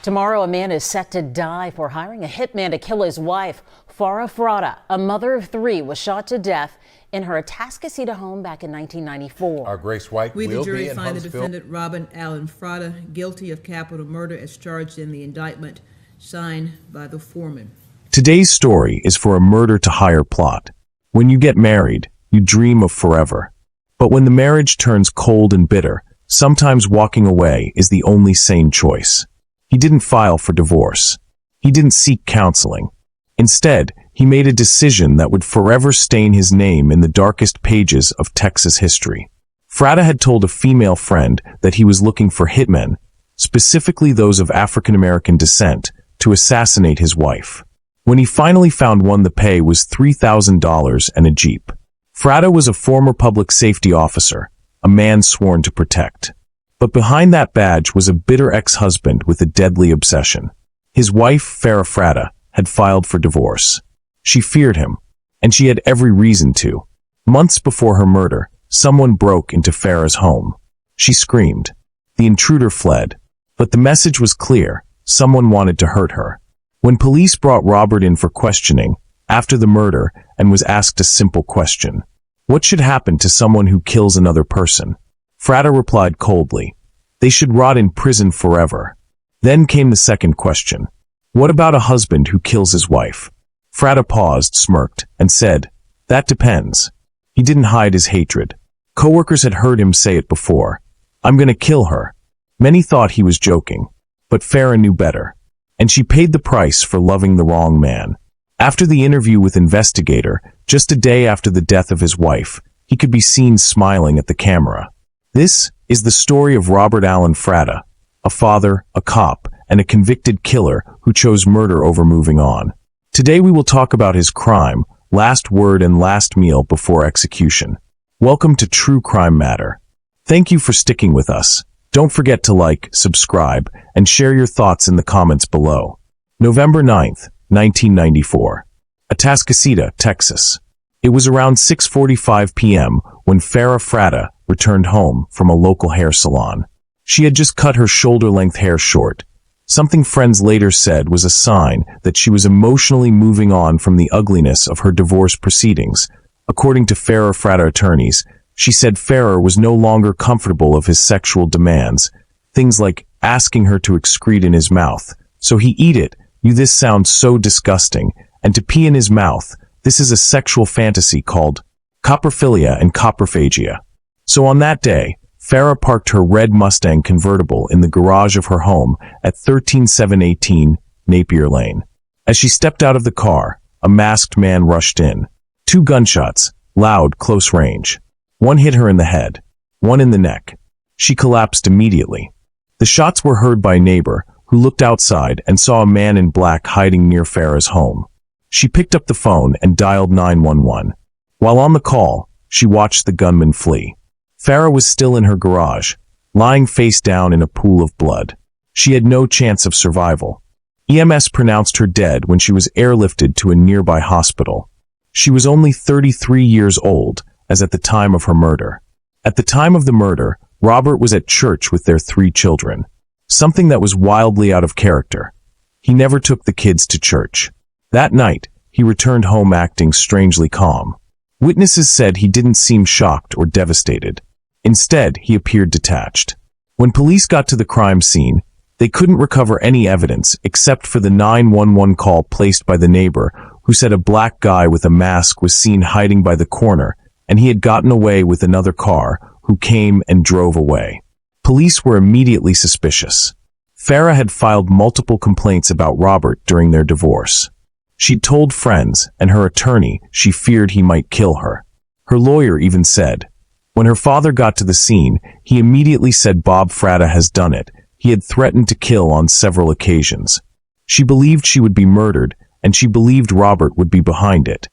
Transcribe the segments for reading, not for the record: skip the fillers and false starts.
Tomorrow, a man is set to die for hiring a hitman to kill his wife. Farah Fratta, a mother of three, was shot to death in her Atascocita home back in 1994. Our Grace White We, will the jury, be in find the Huntsville. defendant, Robert Alan Fratta, guilty of capital murder as charged in the indictment signed by the foreman. Today's story is for a murder-to-hire plot. When you get married, you dream of forever. But when the marriage turns cold and bitter, sometimes walking away is the only sane choice. He didn't file for divorce. He didn't seek counseling. Instead, he made a decision that would forever stain his name in the darkest pages of Texas history. Fratta had told a female friend that he was looking for hitmen, specifically those of African-American descent, to assassinate his wife. When he finally found one, the pay was $3,000 and a Jeep. Fratta was a former public safety officer, a man sworn to protect. But behind that badge was a bitter ex-husband with a deadly obsession. His wife, Farah Fratta, had filed for divorce. She feared him, and she had every reason to. Months before her murder, someone broke into Farah's home. She screamed. The intruder fled. But the message was clear. Someone wanted to hurt her. When police brought Robert in for questioning, after the murder, and was asked a simple question: what should happen to someone who kills another person? Fratta replied coldly, they should rot in prison forever. Then came the second question. What about a husband who kills his wife? Fratta paused, smirked, and said, that depends. He didn't hide his hatred. Coworkers had heard him say it before. I'm gonna kill her. Many thought he was joking. But Farah knew better. And she paid the price for loving the wrong man. After the interview with Investigator, just a day after the death of his wife, he could be seen smiling at the camera. This is the story of Robert Alan Fratta, a father, a cop, and a convicted killer who chose murder over moving on. Today we will talk about his crime, last word and last meal before execution. Welcome to True Crime Matter. Thank you for sticking with us. Don't forget to like, subscribe, and share your thoughts in the comments below. November 9th, 1994. Atascocita, Texas. It was around 6:45 p.m. when Farah Fratta returned home from a local hair salon. She had just cut her shoulder-length hair short. Something friends later said was a sign that she was emotionally moving on from the ugliness of her divorce proceedings. According to Farah Fratta attorneys, she said Farah was no longer comfortable of his sexual demands, things like asking her to excrete in his mouth. So he eat it. This sounds so disgusting. And to pee in his mouth, this is a sexual fantasy called coprophilia and coprophagia. So on that day, Farah parked her red Mustang convertible in the garage of her home at 13718 Napier Lane. As she stepped out of the car, a masked man rushed in. 2 gunshots, loud, close range. One hit her in the head, one in the neck. She collapsed immediately. The shots were heard by a neighbor who looked outside and saw a man in black hiding near Farah's home. She picked up the phone and dialed 911. While on the call, she watched the gunman flee. Farah was still in her garage, lying face down in a pool of blood. She had no chance of survival. EMS pronounced her dead when she was airlifted to a nearby hospital. She was only 33 years old, as at the time of her murder. At the time of the murder, Robert was at church with their 3 children. Something that was wildly out of character. He never took the kids to church. That night, he returned home acting strangely calm. Witnesses said he didn't seem shocked or devastated. Instead, he appeared detached. When police got to the crime scene, they couldn't recover any evidence except for the 911 call placed by the neighbor who said a black guy with a mask was seen hiding by the corner, and he had gotten away with another car who came and drove away. Police were immediately suspicious. Farah had filed multiple complaints about Robert during their divorce. She'd told friends and her attorney she feared he might kill her. Her lawyer even said, when her father got to the scene, he immediately said Bob Fratta has done it. He had threatened to kill on several occasions. She believed she would be murdered, and she believed Robert would be behind it.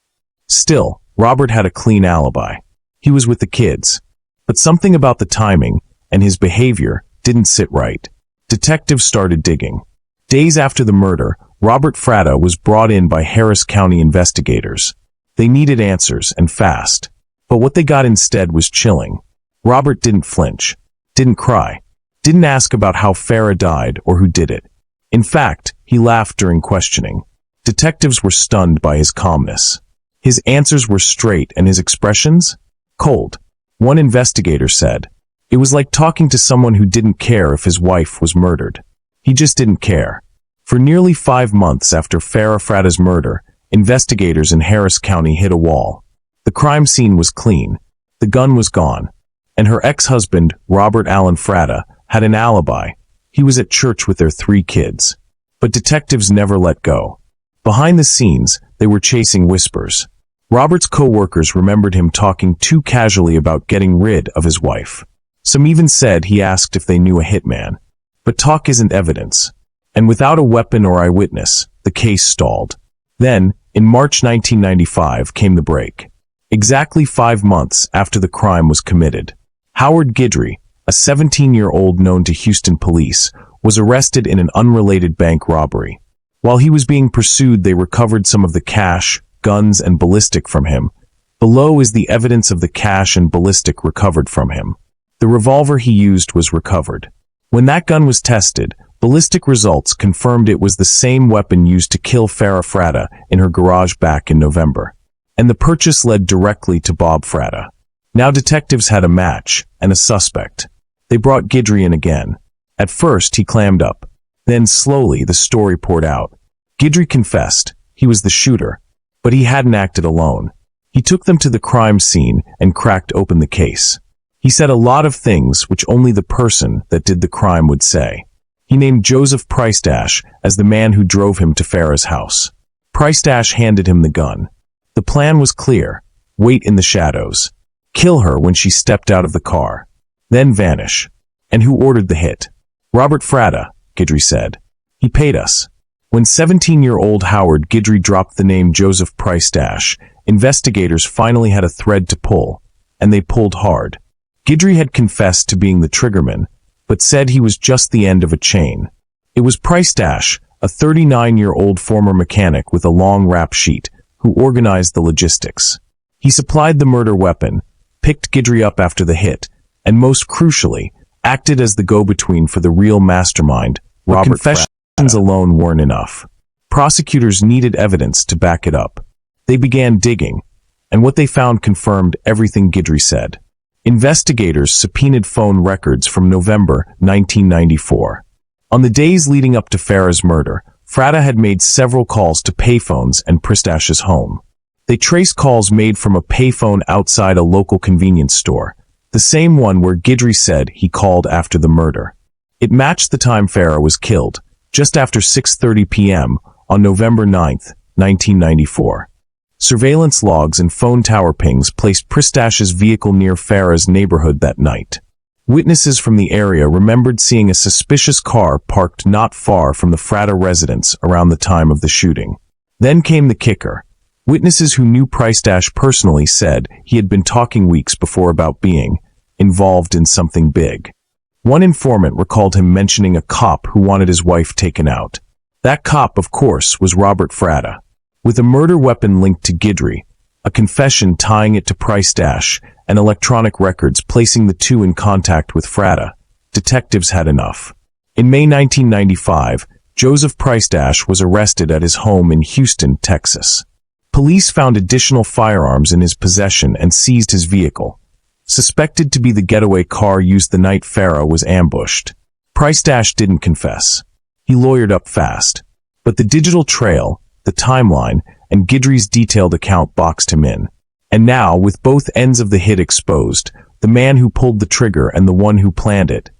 Still, Robert had a clean alibi. He was with the kids. But something about the timing and his behavior didn't sit right. Detectives started digging. Days after the murder, Robert Fratta was brought in by Harris County investigators. They needed answers, and fast. But what they got instead was chilling. Robert didn't flinch, didn't cry, didn't ask about how Farah died or who did it. In fact, he laughed during questioning. Detectives were stunned by his calmness. His answers were straight and his expressions? Cold. One investigator said, "It was like talking to someone who didn't care if his wife was murdered. He just didn't care." For nearly 5 months after Farah Fratta's murder, investigators in Harris County hit a wall. The crime scene was clean. The gun was gone. And her ex-husband, Robert Alan Fratta, had an alibi. He was at church with their 3 kids. But detectives never let go. Behind the scenes, they were chasing whispers. Robert's co-workers remembered him talking too casually about getting rid of his wife. Some even said he asked if they knew a hitman. But talk isn't evidence. And without a weapon or eyewitness, the case stalled. Then, in March 1995, came the break. Exactly 5 months after the crime was committed, Howard Guidry, a 17-year-old known to Houston police, was arrested in an unrelated bank robbery. While he was being pursued, they recovered some of the cash, guns, and ballistic from him. Below is the evidence of the cash and ballistic recovered from him. The revolver he used was recovered. When that gun was tested, ballistic results confirmed it was the same weapon used to kill Farah Fratta in her garage back in November. And the purchase led directly to Bob Fratta. Now detectives had a match and a suspect. They brought Guidry in again. At first, he clammed up. Then slowly, the story poured out. Guidry confessed. He was the shooter. But he hadn't acted alone. He took them to the crime scene and cracked open the case. He said a lot of things which only the person that did the crime would say. He named Joseph Pricedash as the man who drove him to Farah's house. Pricedash handed him the gun. The plan was clear. Wait in the shadows. Kill her when she stepped out of the car. Then vanish. And who ordered the hit? Robert Fratta, Guidry said. He paid us. When 17-year-old Howard Guidry dropped the name Joseph Pricedash, investigators finally had a thread to pull, and they pulled hard. Guidry had confessed to being the triggerman, but said he was just the end of a chain. It was Pricedash, a 39-year-old former mechanic with a long rap sheet, who organized the logistics. He supplied the murder weapon, picked Guidry up after the hit, and most crucially, acted as the go-between for the real mastermind, Robert Fratta. Confessions alone weren't enough. Prosecutors needed evidence to back it up. They began digging, and what they found confirmed everything Guidry said. Investigators subpoenaed phone records from November 1994. On the days leading up to Farah's murder, Fratta had made several calls to payphones and Pristash's home. They traced calls made from a payphone outside a local convenience store, the same one where Guidry said he called after the murder. It matched the time Farah was killed, just after 6:30 p.m. on November 9, 1994. Surveillance logs and phone tower pings placed Pristash's vehicle near Farah's neighborhood that night. Witnesses from the area remembered seeing a suspicious car parked not far from the Fratta residence around the time of the shooting. Then came the kicker. Witnesses who knew Pricedash personally said he had been talking weeks before about being involved in something big. One informant recalled him mentioning a cop who wanted his wife taken out. That cop, of course, was Robert Fratta. With a murder weapon linked to Guidry, a confession tying it to Pricedash, and electronic records placing the two in contact with Fratta, detectives had enough. In May 1995, Joseph Pricedash was arrested at his home in Houston, Texas. Police found additional firearms in his possession and seized his vehicle. Suspected to be the getaway car used the night Farah was ambushed. Pricedash didn't confess. He lawyered up fast. But the digital trail, the timeline, and Guidry's detailed account boxed him in. And now, with both ends of the hit exposed, the man who pulled the trigger and the one who planned it,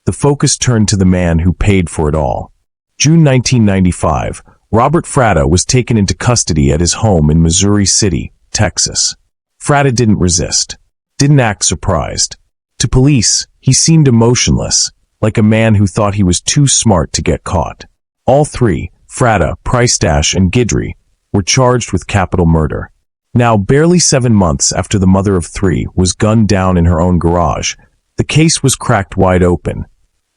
the focus turned to the man who paid for it all. June 1995, Robert Fratta was taken into custody at his home in Missouri City, Texas. Fratta didn't resist. Didn't act surprised. To police, he seemed emotionless, like a man who thought he was too smart to get caught. All three, Fratta, Pricedash, and Guidry, were charged with capital murder. Now, barely 7 months after the mother of three was gunned down in her own garage, the case was cracked wide open,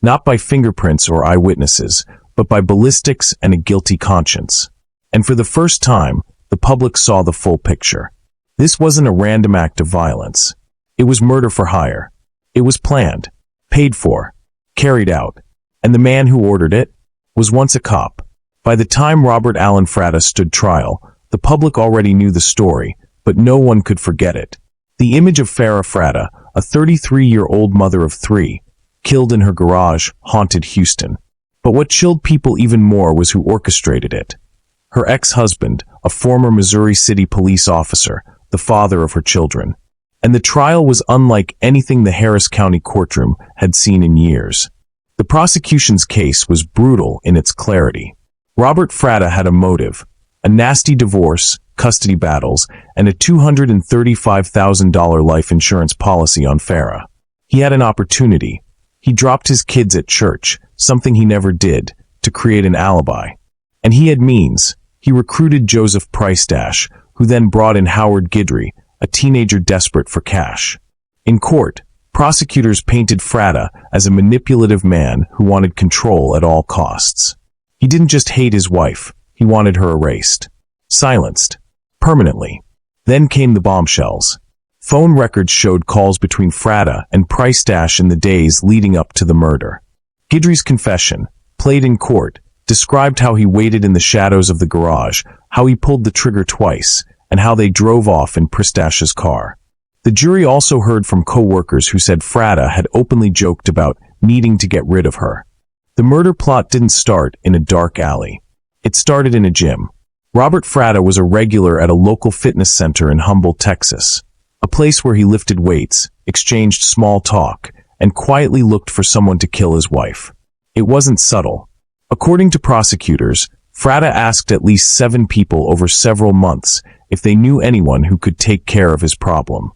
not by fingerprints or eyewitnesses, but by ballistics and a guilty conscience. And for the first time, the public saw the full picture. This wasn't a random act of violence. It was murder for hire. It was planned, paid for, carried out. And the man who ordered it? was once a cop. By the time Robert Alan Fratta stood trial, the public already knew the story, but no one could forget it. The image of Farah Fratta, a 33-year-old mother of three, killed in her garage, haunted Houston. But what chilled people even more was who orchestrated it. Her ex-husband, a former Missouri City police officer, the father of her children. And the trial was unlike anything the Harris County courtroom had seen in years. The prosecution's case was brutal in its clarity. Robert Fratta had a motive: a nasty divorce, custody battles, and a $235,000 life insurance policy on Farah. He had an opportunity. He dropped his kids at church, something he never did, to create an alibi. And he had means. He recruited Joseph Price-Dash, who then brought in Howard Guidry, a teenager desperate for cash. In court, prosecutors painted Fratta as a manipulative man who wanted control at all costs. He didn't just hate his wife, he wanted her erased. Silenced. Permanently. Then came the bombshells. Phone records showed calls between Fratta and Price-Dash in the days leading up to the murder. Guidry's confession, played in court, described how he waited in the shadows of the garage, how he pulled the trigger twice, and how they drove off in Price-Dash's car. The jury also heard from co-workers who said Fratta had openly joked about needing to get rid of her. The murder plot didn't start in a dark alley. It started in a gym. Robert Fratta was a regular at a local fitness center in Humboldt, Texas, a place where he lifted weights, exchanged small talk, and quietly looked for someone to kill his wife. It wasn't subtle. According to prosecutors, Fratta asked at least 7 people over several months if they knew anyone who could take care of his problem.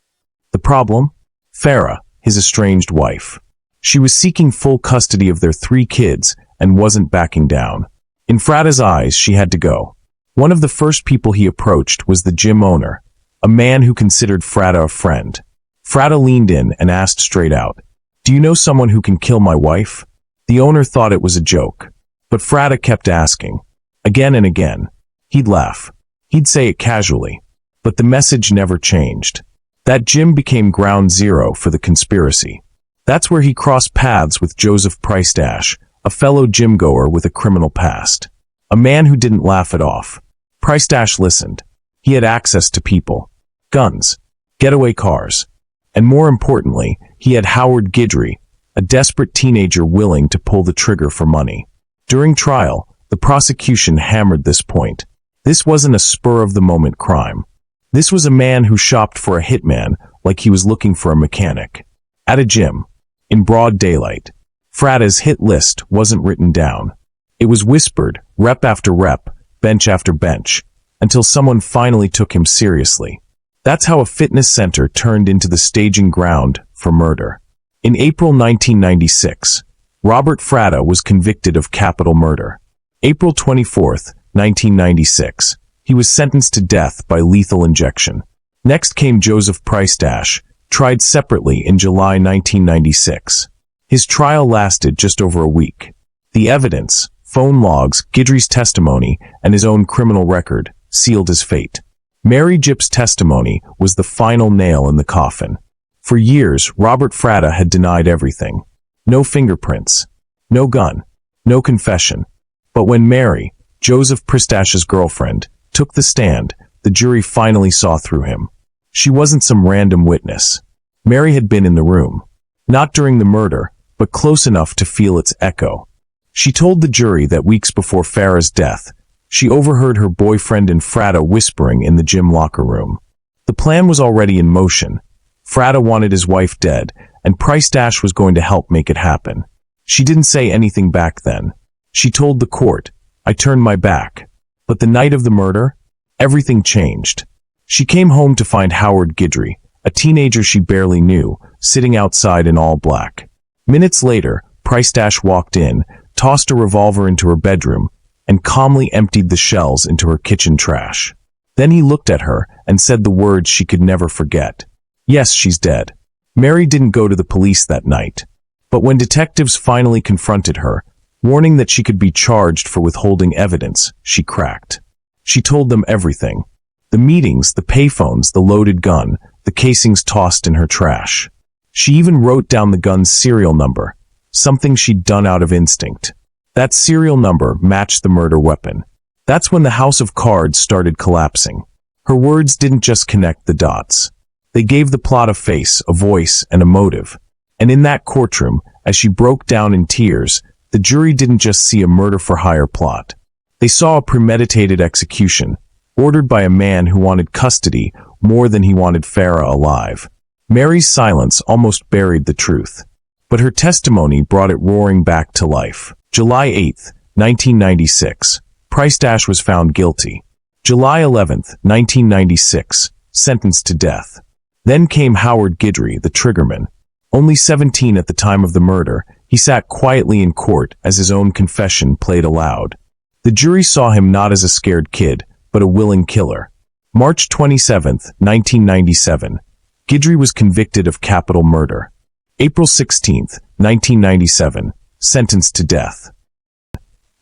The problem? Farah, his estranged wife. She was seeking full custody of their 3 kids and wasn't backing down. In Fratta's eyes, she had to go. One of the first people he approached was the gym owner, a man who considered Fratta a friend. Fratta leaned in and asked straight out, "Do you know someone who can kill my wife?" The owner thought it was a joke. But Fratta kept asking. Again and again. He'd laugh. He'd say it casually. But the message never changed. That gym became ground zero for the conspiracy. That's where he crossed paths with Joseph Price-Dash, a fellow gym-goer with a criminal past. A man who didn't laugh it off. Price-Dash listened. He had access to people. Guns. Getaway cars. And more importantly, he had Howard Guidry, a desperate teenager willing to pull the trigger for money. During trial, the prosecution hammered this point. This wasn't a spur-of-the-moment crime. This was a man who shopped for a hitman like he was looking for a mechanic. At a gym. In broad daylight. Fratta's hit list wasn't written down. It was whispered, rep after rep, bench after bench, until someone finally took him seriously. That's how a fitness center turned into the staging ground for murder. In April 1996, Robert Fratta was convicted of capital murder. April 24, 1996, he was sentenced to death by lethal injection. Next came Joseph Price-Dash, tried separately in July 1996. His trial lasted just over a week. The evidence, phone logs, Guidry's testimony, and his own criminal record, sealed his fate. Mary Jipp's testimony was the final nail in the coffin. For years, Robert Fratta had denied everything. No fingerprints. No gun. No confession. But when Mary, Joseph Price-Dash's girlfriend, took the stand, the jury finally saw through him. She wasn't some random witness. Mary had been in the room. Not during the murder, but close enough to feel its echo. She told the jury that weeks before Farah's death, she overheard her boyfriend and Fratta whispering in the gym locker room. The plan was already in motion. Fratta wanted his wife dead, and Price-Dash was going to help make it happen. She didn't say anything back then. She told the court, "I turned my back." But the night of the murder, everything changed. She came home to find Howard Guidry, a teenager she barely knew, sitting outside in all black. Minutes later, Price-Dash walked in, tossed a revolver into her bedroom, and calmly emptied the shells into her kitchen trash. Then he looked at her and said the words she could never forget. "Yes, she's dead." Mary didn't go to the police that night. But when detectives finally confronted her, warning that she could be charged for withholding evidence, she cracked. She told them everything. The meetings, the payphones, the loaded gun, the casings tossed in her trash. She even wrote down the gun's serial number, something she'd done out of instinct. That serial number matched the murder weapon. That's when the house of cards started collapsing. Her words didn't just connect the dots. They gave the plot a face, a voice, and a motive. And in that courtroom, as she broke down in tears, the jury didn't just see a murder-for-hire plot. They saw a premeditated execution, ordered by a man who wanted custody more than he wanted Farah alive. Mary's silence almost buried the truth. But her testimony brought it roaring back to life. July 8, 1996. Price was found guilty. July 11, 1996. Sentenced to death. Then came Howard Guidry, the triggerman. Only 17 at the time of the murder, he sat quietly in court as his own confession played aloud. The jury saw him not as a scared kid, but a willing killer. March 27, 1997. Guidry was convicted of capital murder. April 16, 1997. Sentenced to death.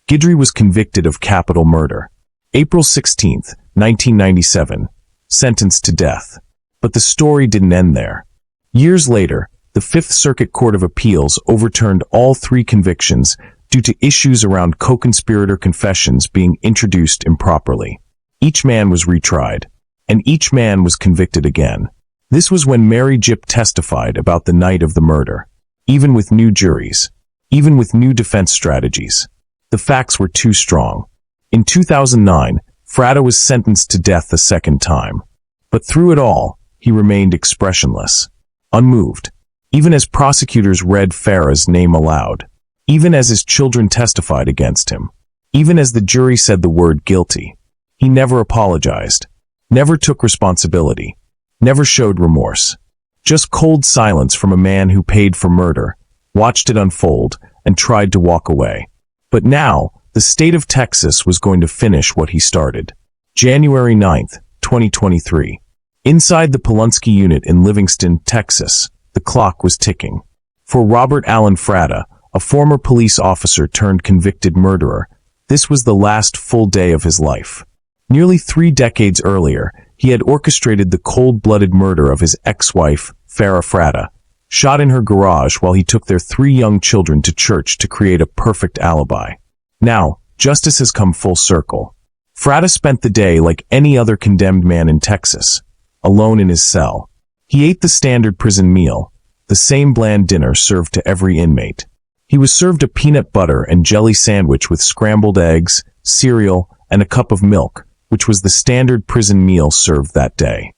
Guidry was convicted of capital murder. April 16, 1997. Sentenced to death. But the story didn't end there. Years later, the Fifth Circuit Court of Appeals overturned all 3 convictions due to issues around co-conspirator confessions being introduced improperly. Each man was retried, and each man was convicted again. This was when Mary Jipp testified about the night of the murder. Even with new juries, even with new defense strategies, the facts were too strong. In 2009, Fratta was sentenced to death a second time. But through it all, he remained expressionless, unmoved, even as prosecutors read Farah's name aloud, even as his children testified against him, even as the jury said the word guilty. He never apologized, never took responsibility, never showed remorse. Just cold silence from a man who paid for murder, watched it unfold, and tried to walk away. But now, the state of Texas was going to finish what he started. January 9, 2023. Inside the Polunsky unit in Livingston, Texas, the clock was ticking. For Robert Alan Fratta, a former police officer turned convicted murderer, this was the last full day of his life. Nearly 3 decades earlier, he had orchestrated the cold-blooded murder of his ex-wife, Farah Fratta, shot in her garage while he took their 3 young children to church to create a perfect alibi. Now, justice has come full circle. Fratta spent the day like any other condemned man in Texas, alone in his cell. He ate the standard prison meal, the same bland dinner served to every inmate. He was served a peanut butter and jelly sandwich with scrambled eggs, cereal, and a cup of milk, which was the standard prison meal served that day.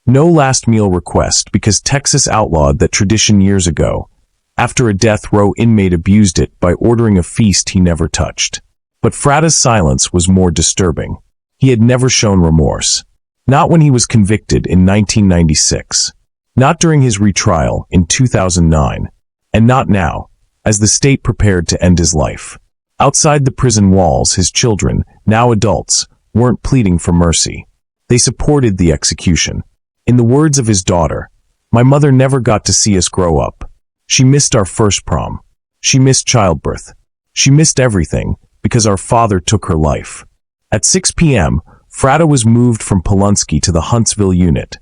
No last meal request because Texas outlawed that tradition years ago, after a death row inmate abused it by ordering a feast he never touched. But Fratta's silence was more disturbing. He had never shown remorse. Not when he was convicted in 1996. Not during his retrial in 2009. And not now, as the state prepared to end his life. Outside the prison walls, his children, now adults, weren't pleading for mercy. They supported the execution. In the words of his daughter, "My mother never got to see us grow up. She missed our first prom. She missed childbirth. She missed everything because our father took her life." At 6 p.m., Fratta was moved from Polunsky to the Huntsville unit,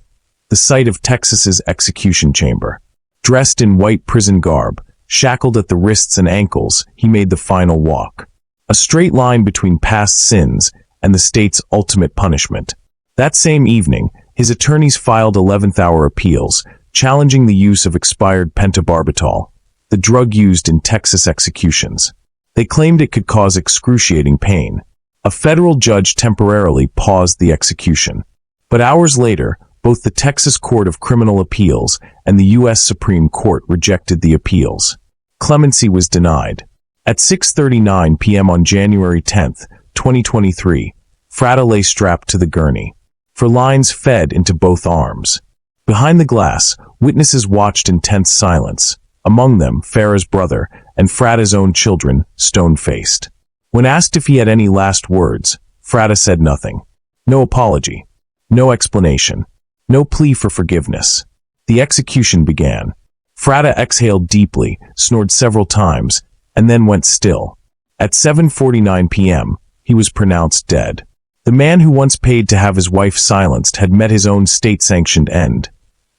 the site of Texas's execution chamber. Dressed in white prison garb, shackled at the wrists and ankles, he made the final walk. A straight line between past sins and the state's ultimate punishment. That same evening, his attorneys filed 11th-hour appeals, challenging the use of expired pentobarbital, the drug used in Texas executions. They claimed it could cause excruciating pain. A federal judge temporarily paused the execution. But hours later, both the Texas Court of Criminal Appeals and the U.S. Supreme Court rejected the appeals. Clemency was denied. At 6:39 p.m. on January 10, 2023, Fratta lay strapped to the gurney. For lines fed into both arms. Behind the glass, witnesses watched in tense silence, among them Farah's brother and Fratta's own children, stone-faced. When asked if he had any last words, Fratta said nothing. No apology. No explanation. No plea for forgiveness. The execution began. Fratta exhaled deeply, snored several times, and then went still. At 7:49 p.m., he was pronounced dead. The man who once paid to have his wife silenced had met his own state-sanctioned end.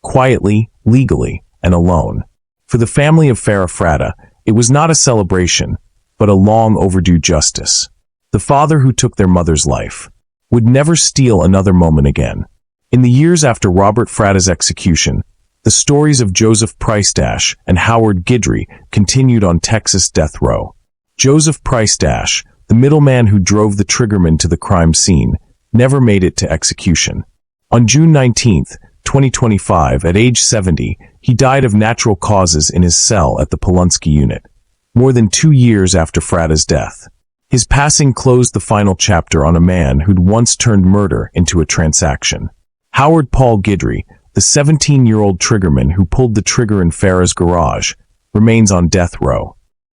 Quietly, legally, and alone. For the family of Farah Fratta, it was not a celebration. but a long overdue justice. The father who took their mother's life would never steal another moment again. In the years after Robert Fratta's execution, the stories of Joseph Price and Howard Guidry continued on Texas death row. Joseph Price, the middleman who drove the triggerman to the crime scene, never made it to execution. On June 19, 2025, at age 70, he died of natural causes in his cell at the Polunsky unit, more than 2 years after Fratta's death. His passing closed the final chapter on a man who'd once turned murder into a transaction. Howard Paul Guidry, the 17-year-old triggerman who pulled the trigger in Farah's garage, remains on death row.